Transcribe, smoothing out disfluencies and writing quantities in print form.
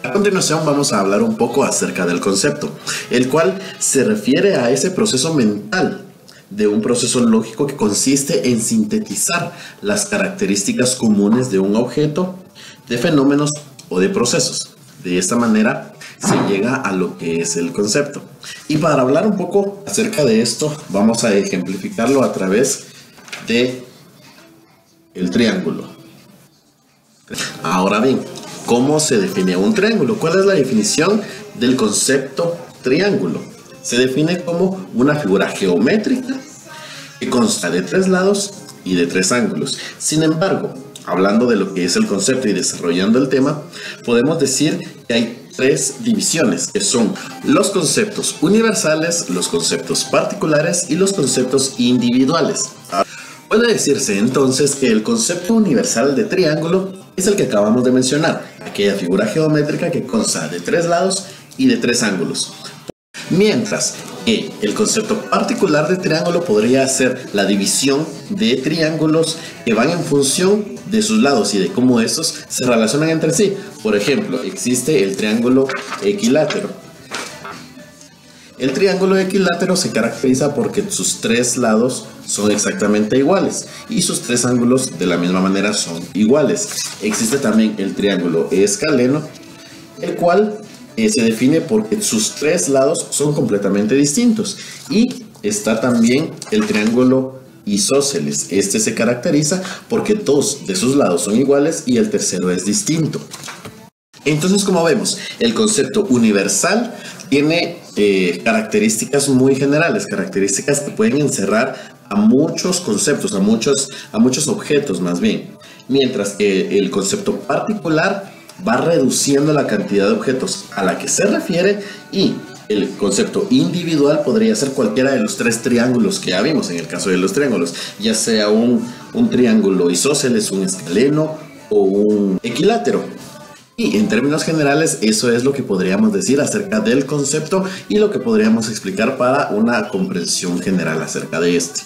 A continuación vamos a hablar un poco acerca del concepto, el cual se refiere a ese proceso mental de un proceso lógico que consiste en sintetizar las características comunes de un objeto, de fenómenos o de procesos. De esta manera se llega a lo que es el concepto. Y para hablar un poco acerca de esto, vamos a ejemplificarlo a través de el triángulo. Ahora bien, ¿cómo se define un triángulo? ¿Cuál es la definición del concepto triángulo? Se define como una figura geométrica que consta de 3 lados y de 3 ángulos. Sin embargo, hablando de lo que es el concepto y desarrollando el tema, podemos decir que hay 3 divisiones, que son los conceptos universales, los conceptos particulares y los conceptos individuales. Puede decirse entonces que el concepto universal de triángulo es el que acabamos de mencionar, aquella figura geométrica que consta de 3 lados y de 3 ángulos. Mientras que el concepto particular de triángulo podría ser la división de triángulos que van en función de sus lados y de cómo estos se relacionan entre sí. Por ejemplo, existe el triángulo equilátero. El triángulo equilátero se caracteriza porque sus 3 lados son exactamente iguales y sus 3 ángulos de la misma manera son iguales. Existe también el triángulo escaleno, el cual se define porque sus 3 lados son completamente distintos. Y está también el triángulo isósceles. Este se caracteriza porque 2 de sus lados son iguales y el tercero es distinto. Entonces, como vemos, el concepto universal tiene características muy generales, características que pueden encerrar a muchos conceptos, a muchos objetos más bien. Mientras que el concepto particular va reduciendo la cantidad de objetos a la que se refiere, y el concepto individual podría ser cualquiera de los 3 triángulos que ya vimos en el caso de los triángulos, ya sea un triángulo isósceles, un escaleno o un equilátero. Y en términos generales, eso es lo que podríamos decir acerca del concepto y lo que podríamos explicar para una comprensión general acerca de este.